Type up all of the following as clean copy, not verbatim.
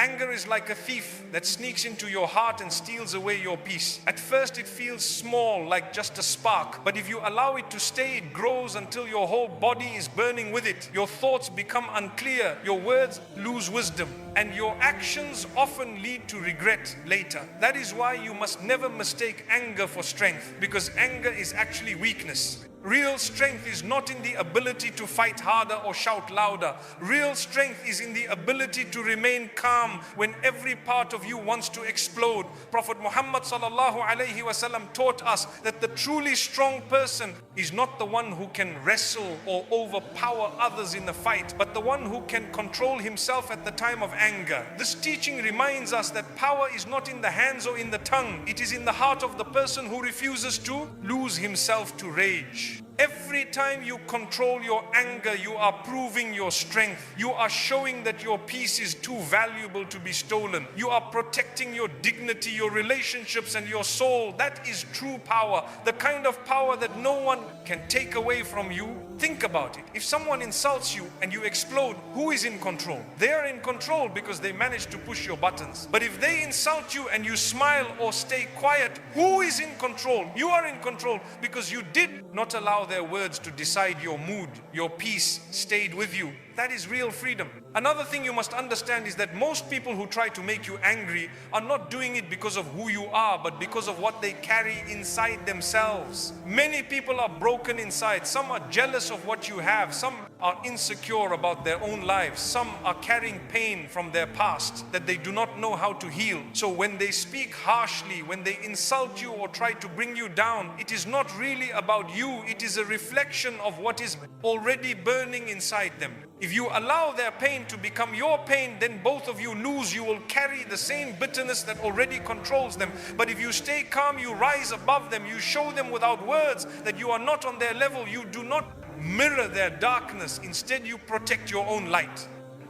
Anger is like a thief that sneaks into your heart and steals away your peace. At first it feels small, like just a spark, but if you allow it to stay, it grows until your whole body is burning with it. Your thoughts become unclear, your words lose wisdom, and your actions often lead to regret later. That is why you must never mistake anger for strength, because anger is actually weakness. Real strength is not in the ability to fight harder or shout louder. Real strength is in the ability to remain calm when every part of you wants to explode. Prophet Muhammad sallallahu alaihi wasallam taught us that the truly strong person is not the one who can wrestle or overpower others in a fight, but the one who can control himself at the time of anger. This teaching reminds us that power is not in the hands or in the tongue. It is in the heart of the person who refuses to lose himself to rage. Every time you control your anger, you are proving your strength. You are showing that your peace is too valuable to be stolen. You are protecting your dignity, your relationships, and your soul. That is true power, the kind of power that no one can take away from you. Think about it. If someone insults you and you explode, who is in control? They are in control because they managed to push your buttons. But if they insult you and you smile or stay quiet, who is in control? You are in control because you did not allow their words to decide your mood. Your peace stayed with you. That is real freedom. Another thing you must understand is that most people who try to make you angry are not doing it because of who you are, but because of what they carry inside themselves. Many people are broken inside. Some are jealous of what you have. Some are insecure about their own lives. Some are carrying pain from their past that they do not know how to heal. So when they speak harshly, when they insult you or try to bring you down, it is not really about you. It is a reflection of what is already burning inside them. If you allow their pain to become your pain, then both of you lose. You will carry the same bitterness that already controls them. But if you stay calm, you rise above them. You show them without words that you are not on their level. You do not mirror their darkness. Instead, you protect your own light.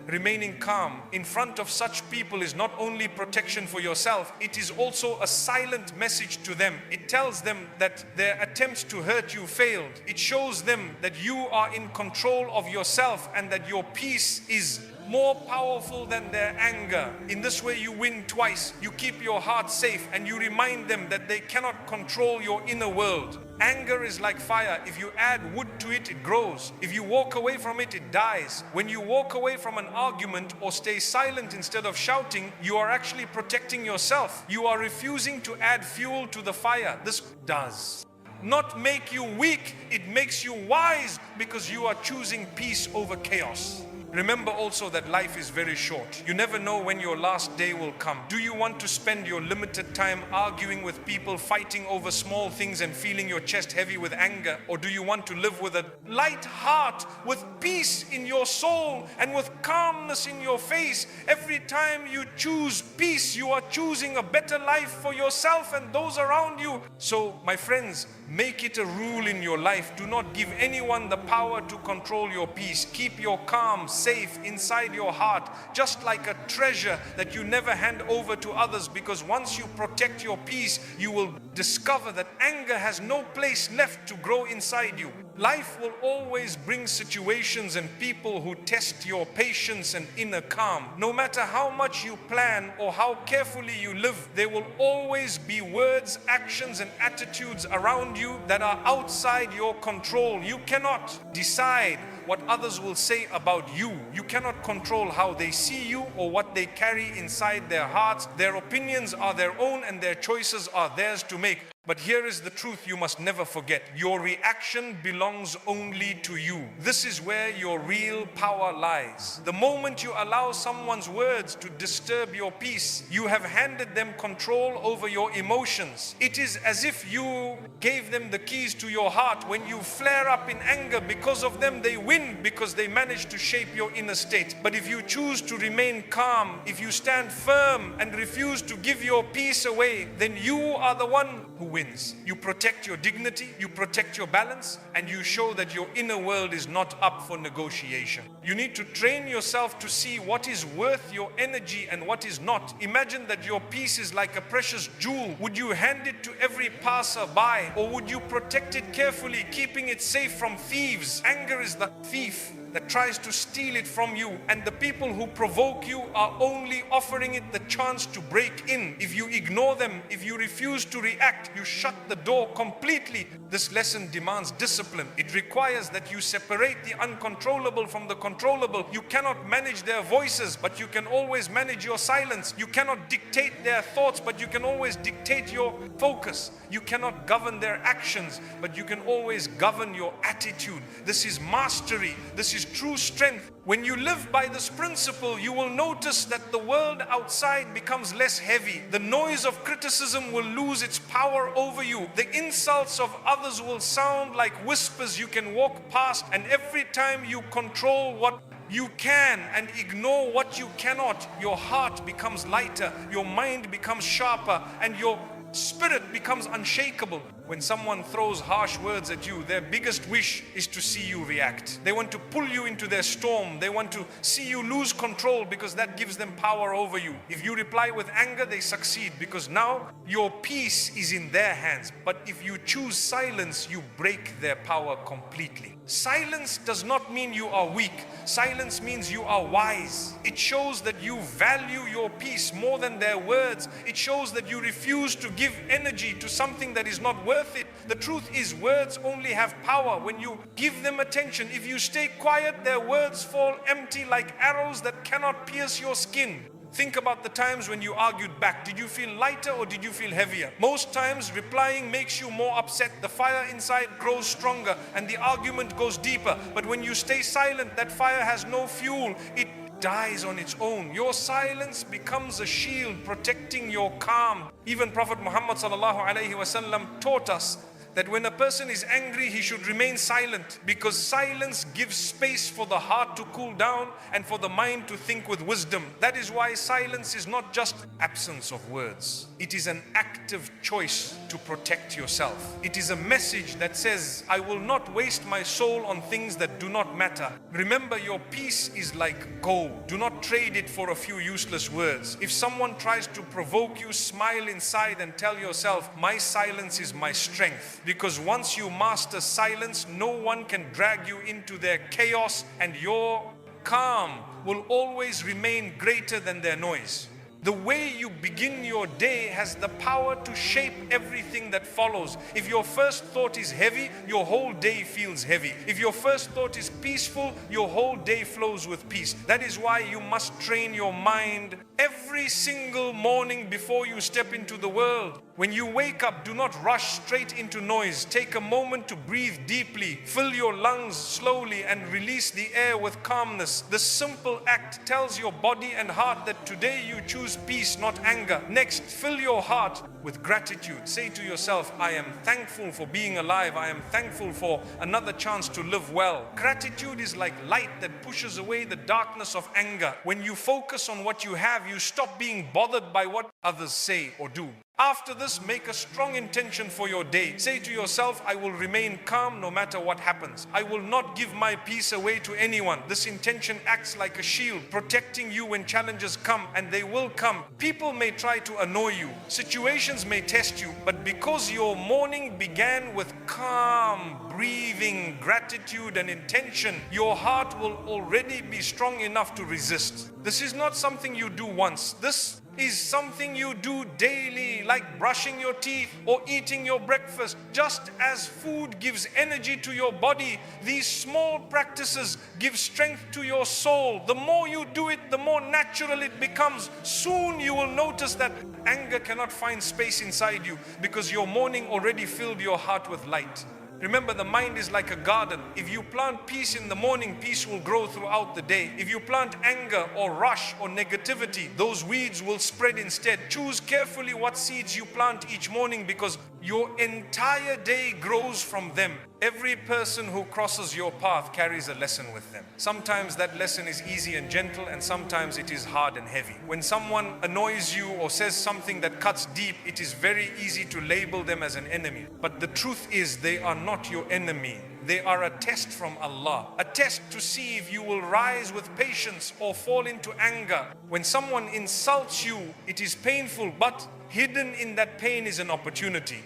Remaining calm in front of such people is not only protection for yourself, it is also a silent message to them. It tells them that their attempts to hurt you failed. It shows them that you are in control of yourself and that your peace is more powerful than their anger. In this way you win twice. You keep your heart safe and you remind them that they cannot control your inner world. Anger is like fire. If you add wood to it, it grows. If you walk away from it, it dies. When you walk away from an argument or stay silent instead of shouting, you are actually protecting yourself. You are refusing to add fuel to the fire. This does not make you weak, it makes you wise because you are choosing peace over chaos. Remember also that life is very short. You never know when your last day will come. Do you want to spend your limited time arguing with people, fighting over small things and feeling your chest heavy with anger? Or do you want to live with a light heart, with peace in your soul and with calmness in your face? Every time you choose peace, you are choosing a better life for yourself and those around you. So, my friends, make it a rule in your life. Do not give anyone the power to control your peace. Keep your calm safe inside your heart, just like a treasure that you never hand over to others, because once you protect your peace, you will discover that anger has no place left to grow inside you. Life will always bring situations and people who test your patience and inner calm. No matter how much you plan or how carefully you live, there will always be words, actions, and attitudes around you that are outside your control. You cannot decide what others will say about you. You cannot control how they see you or what they carry inside their hearts. Their opinions are their own and their choices are theirs to make. But here is the truth you must never forget. Your reaction belongs only to you. This is where your real power lies. The moment you allow someone's words to disturb your peace, you have handed them control over your emotions. It is as if you gave them the keys to your heart. When you flare up in anger because of them, they win because they manage to shape your inner state. But if you choose to remain calm, if you stand firm and refuse to give your peace away, then you are the one who wins. You protect your dignity, you protect your balance, and you show that your inner world is not up for negotiation. You need to train yourself to see what is worth your energy and what is not. Imagine that your peace is like a precious jewel. Would you hand it to every passer-by, or would you protect it carefully, keeping it safe from thieves? Anger is the thief that tries to steal it from you, and the people who provoke you are only offering it the chance to break in. If you ignore them, if you refuse to react, you shut the door completely. This lesson demands discipline. It requires that you separate the uncontrollable from the controllable. You cannot manage their voices, but you can always manage your silence. You cannot dictate their thoughts, but you can always dictate your focus. You cannot govern their actions, but you can always govern your attitude. This is mastery. This is true strength. When you live by this principle, you will notice that the world outside becomes less heavy. The noise of criticism will lose its power over you. The insults of others will sound like whispers you can walk past, and every time you control what you can and ignore what you cannot, your heart becomes lighter, your mind becomes sharper, and your spirit becomes unshakable. When someone throws harsh words at you, their biggest wish is to see you react. They want to pull you into their storm. They want to see you lose control because that gives them power over you. If you reply with anger, they succeed because now your peace is in their hands. But if you choose silence, you break their power completely. Silence does not mean you are weak. Silence means you are wise. It shows that you value your peace more than their words. It shows that you refuse to give energy to something that is not worth it. The truth is, words only have power when you give them attention. If you stay quiet, their words fall empty like arrows that cannot pierce your skin. Think about the times when you argued back. Did you feel lighter or did you feel heavier? Most times replying makes you more upset. The fire inside grows stronger and the argument goes deeper. But when you stay silent, that fire has no fuel. It dies on its own. Your silence becomes a shield protecting your calm. Even Prophet Muhammad sallallahu alaihi wasallam taught us that when a person is angry, he should remain silent, because silence gives space for the heart to cool down and for the mind to think with wisdom. That is why silence is not just absence of words. It is an active choice to protect yourself. It is a message that says, I will not waste my soul on things that do not matter. Remember, your peace is like gold. Do not trade it for a few useless words. If someone tries to provoke you, smile inside and tell yourself, my silence is my strength. Because once you master silence, no one can drag you into their chaos, and your calm will always remain greater than their noise. The way you begin your day has the power to shape everything that follows. If your first thought is heavy, your whole day feels heavy. If your first thought is peaceful, your whole day flows with peace. That is why you must train your mind every single morning before you step into the world. When you wake up, do not rush straight into noise. Take a moment to breathe deeply. Fill your lungs slowly and release the air with calmness. This simple act tells your body and heart that today you choose peace, not anger. Next, fill your heart with gratitude. Say to yourself, I am thankful for being alive. I am thankful for another chance to live well. Gratitude is like light that pushes away the darkness of anger. When you focus on what you have, you stop being bothered by what others say or do. After this, make a strong intention for your day. Say to yourself, I will remain calm no matter what happens. I will not give my peace away to anyone. This intention acts like a shield, protecting you when challenges come, and they will come. People may try to annoy you. Situations may test you, but because your morning began with calm breathing, gratitude and intention, your heart will already be strong enough to resist. This is not something you do once. This is something you do daily, like brushing your teeth or eating your breakfast. Just as food gives energy to your body, these small practices give strength to your soul. The more you do it, the more natural it becomes. Soon you will notice that anger cannot find space inside you because your morning already filled your heart with light. Remember, the mind is like a garden. If you plant peace in the morning, peace will grow throughout the day. If you plant anger or rush or negativity, those weeds will spread instead. Choose carefully what seeds you plant each morning because your entire day grows from them. Every person who crosses your path carries a lesson with them. Sometimes that lesson is easy and gentle, and sometimes it is hard and heavy. When someone annoys you or says something that cuts deep, it is very easy to label them as an enemy. But the truth is, they are not your enemy. They are a test from Allah, a test to see if you will rise with patience or fall into anger. When someone insults you, it is painful, but hidden in that pain is an opportunity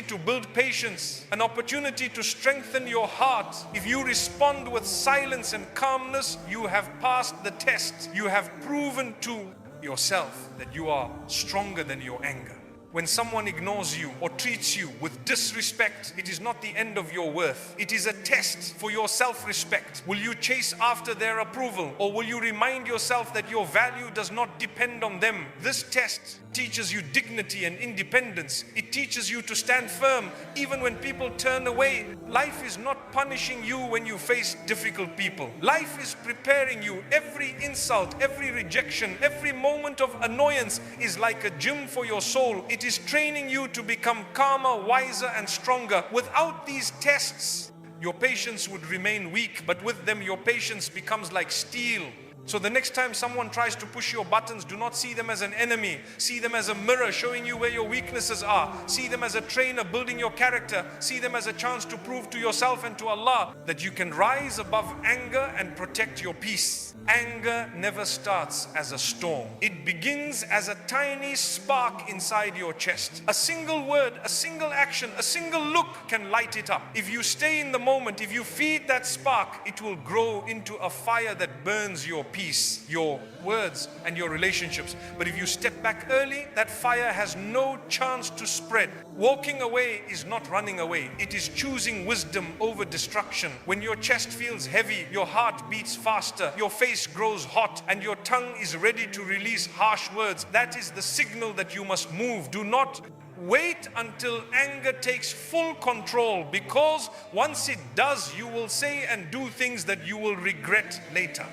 to build patience, an opportunity to strengthen your heart. If you respond with silence and calmness, you have passed the test. You have proven to yourself that you are stronger than your anger. When someone ignores you or treats you with disrespect, it is not the end of your worth. It is a test for your self-respect. Will you chase after their approval, or will you remind yourself that your value does not depend on them? This test teaches you dignity and independence. It teaches you to stand firm even when people turn away. Life is not punishing you when you face difficult people. Life is preparing you. Every insult, every rejection, every moment of annoyance is like a gym for your soul. It is training you to become calmer, wiser, and stronger. Without these tests, your patience would remain weak, but with them your patience becomes like steel. So the next time someone tries to push your buttons, do not see them as an enemy. See them as a mirror showing you where your weaknesses are. See them as a trainer building your character. See them as a chance to prove to yourself and to Allah that you can rise above anger and protect your peace. Anger never starts as a storm. It begins as a tiny spark inside your chest. A single word, a single action, a single look can light it up. If you stay in the moment, if you feed that spark, it will grow into a fire that burns your peace, your words, and your relationships. But if you step back early, that fire has no chance to spread. Walking away is not running away. It is choosing wisdom over destruction. When your chest feels heavy, your heart beats faster, your face grows hot, and your tongue is ready to release harsh words, that is the signal that you must move. Do not wait until anger takes full control, because once it does, you will say and do things that you will regret later.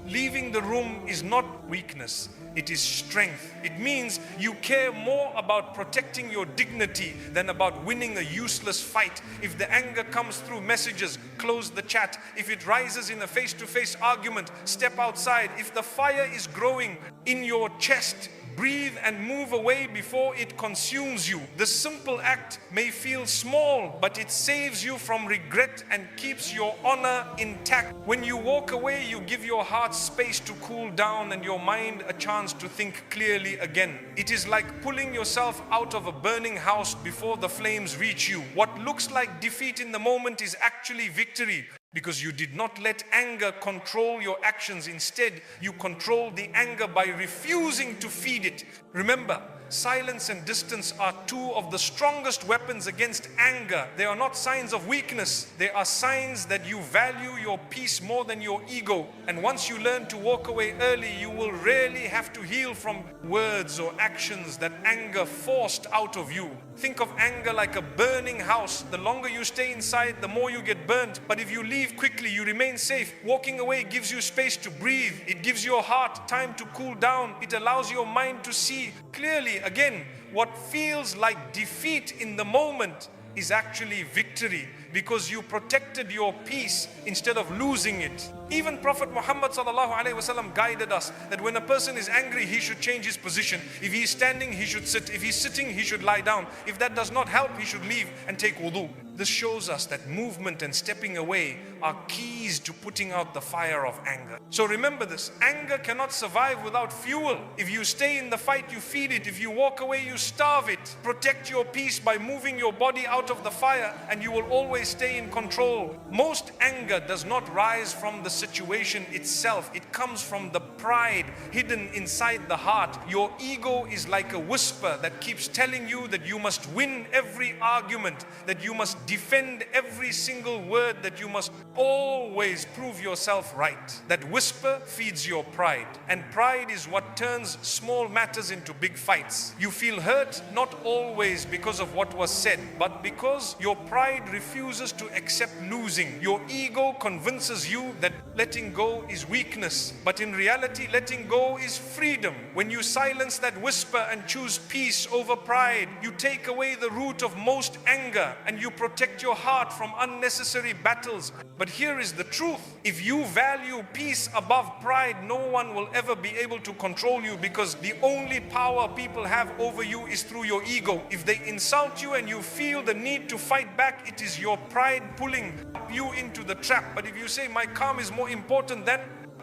Leaving the room is not weakness, it is strength. It means you care more about protecting your dignity than about winning a useless fight. If the anger comes through messages, close the chat. If it rises in a face-to-face argument, step outside. If the fire is growing in your chest, breathe and move away before it consumes you. The simple act may feel small, but it saves you from regret and keeps your honor intact. When you walk away, you give your heart space to cool down and your mind a chance to think clearly again. It is like pulling yourself out of a burning house before the flames reach you. What looks like defeat in the moment is actually victory, because you did not let anger control your actions. Instead, you controlled the anger by refusing to feed it. Remember, silence and distance are two of the strongest weapons against anger. They are not signs of weakness. They are signs that you value your peace more than your ego. And once you learn to walk away early, you will rarely have to heal from words or actions that anger forced out of you. Think of anger like a burning house. The longer you stay inside, the more you get burnt. But if you leave quickly, you remain safe. Walking away gives you space to breathe. It gives your heart time to cool down. It allows your mind to see clearly. Again, what feels like defeat in the moment is actually victory, because you protected your peace instead of losing it. Even Prophet Muhammad ﷺ guided us that when a person is angry, he should change his position. If he is standing, he should sit. If he's sitting, he should lie down. If that does not help, he should leave and take wudu. This shows us that movement and stepping away are keys to putting out the fire of anger. So remember this, anger cannot survive without fuel. If you stay in the fight, you feed it. If you walk away, you starve it. Protect your peace by moving your body out of the fire, and you will always stay in control. Most anger does not rise from the situation itself. It comes from the pride hidden inside the heart. Your ego is like a whisper that keeps telling you that you must win every argument, that you must defend every single word, that you must always prove yourself right. That whisper feeds your pride, and pride is what turns small matters into big fights. You feel hurt not always because of what was said, but because your pride refuses to accept losing. Your ego convinces you that letting go is weakness, but in reality, letting go is freedom. When you silence that whisper and choose peace over pride, you take away the root of most anger and you protect your heart from unnecessary battles. But But here is the truth. If you value peace above pride, no one will ever be able to control you, because the only power people have over you is through your ego. If they insult you and you feel the need to fight back, it is your pride pulling you into the trap. But if you say my calm is more important than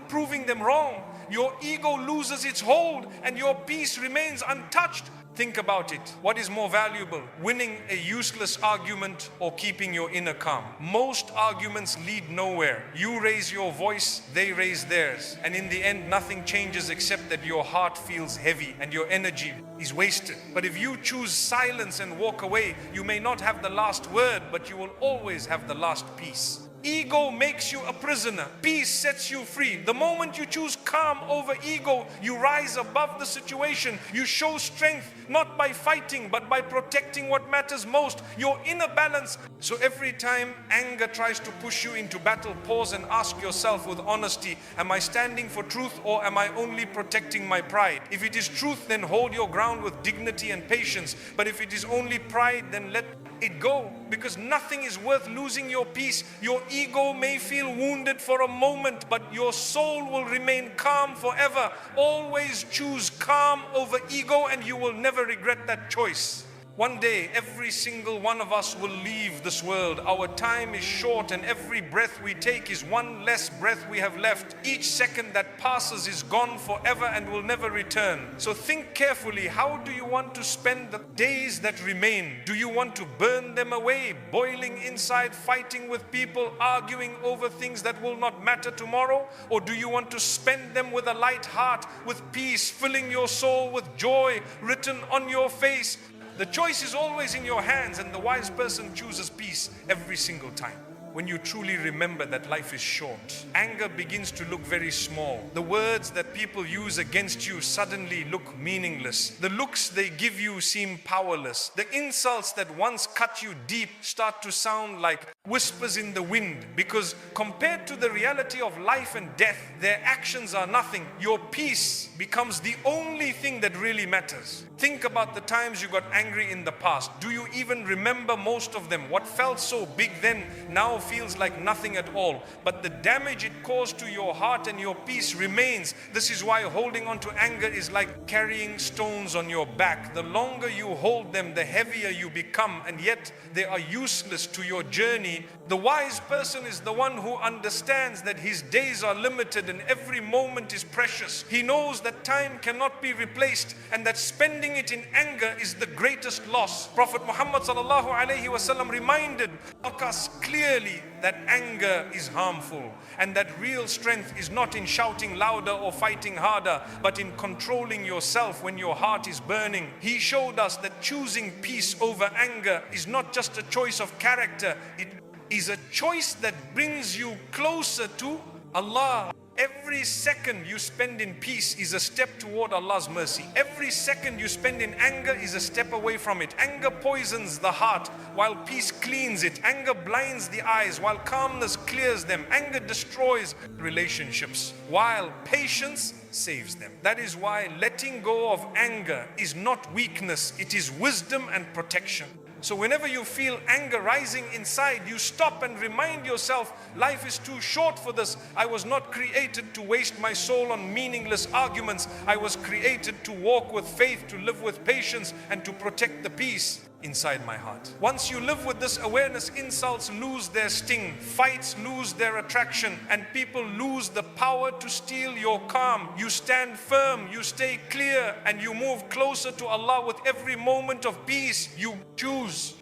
proving them wrong, your ego loses its hold and your peace remains untouched. Think about it. What is more valuable, winning a useless argument or keeping your inner calm? Most arguments lead nowhere. You raise your voice, they raise theirs. And in the end, nothing changes except that your heart feels heavy and your energy is wasted. But if you choose silence and walk away, you may not have the last word, but you will always have the last peace. Ego makes you a prisoner. Peace sets you free. The moment you choose calm over ego, you rise above the situation. You show strength, not by fighting, but by protecting what matters most, your inner balance. So every time anger tries to push you into battle, pause and ask yourself with honesty, am I standing for truth or am I only protecting my pride? If it is truth, then hold your ground with dignity and patience. But if it is only pride, then let it go, because nothing is worth losing your peace. Your ego may feel wounded for a moment, but your soul will remain calm forever. Always choose calm over ego and you will never regret that choice. One day, every single one of us will leave this world. Our time is short and every breath we take is one less breath we have left. Each second that passes is gone forever and will never return. So think carefully, how do you want to spend the days that remain? Do you want to burn them away, boiling inside, fighting with people, arguing over things that will not matter tomorrow? Or do you want to spend them with a light heart, with peace, filling your soul with joy written on your face? The choice is always in your hands, and the wise person chooses peace every single time. When you truly remember that life is short, anger begins to look very small. The words that people use against you suddenly look meaningless. The looks they give you seem powerless. The insults that once cut you deep start to sound like whispers in the wind, because compared to the reality of life and death, their actions are nothing. Your peace becomes the only thing that really matters. Think about the times you got angry in the past. Do you even remember most of them? What felt so big then now feels like nothing at all. But the damage it caused to your heart and your peace remains. This is why holding on to anger is like carrying stones on your back. The longer you hold them, the heavier you become, and yet they are useless to your journey. The wise person is the one who understands that his days are limited and every moment is precious. He knows that time cannot be replaced and that spending it in anger is the greatest loss. Prophet Muhammad sallallahu alaihi wasallam reminded us clearly that anger is harmful and that real strength is not in shouting louder or fighting harder, but in controlling yourself when your heart is burning. He showed us that choosing peace over anger is not just a choice of character, it is a choice that brings you closer to Allah. Every second you spend in peace is a step toward Allah's mercy. Every second you spend in anger is a step away from it. Anger poisons the heart while peace cleans it. Anger blinds the eyes while calmness clears them. Anger destroys relationships while patience saves them. That is why letting go of anger is not weakness, it is wisdom and protection. So whenever you feel anger rising inside, you stop and remind yourself, life is too short for this. I was not created to waste my soul on meaningless arguments. I was created to walk with faith, to live with patience, and to protect the peace inside my heart. Once you live with this awareness, insults lose their sting, fights lose their attraction, and people lose the power to steal your calm. You stand firm, you stay clear, and you move closer to Allah with every moment of peace you choose.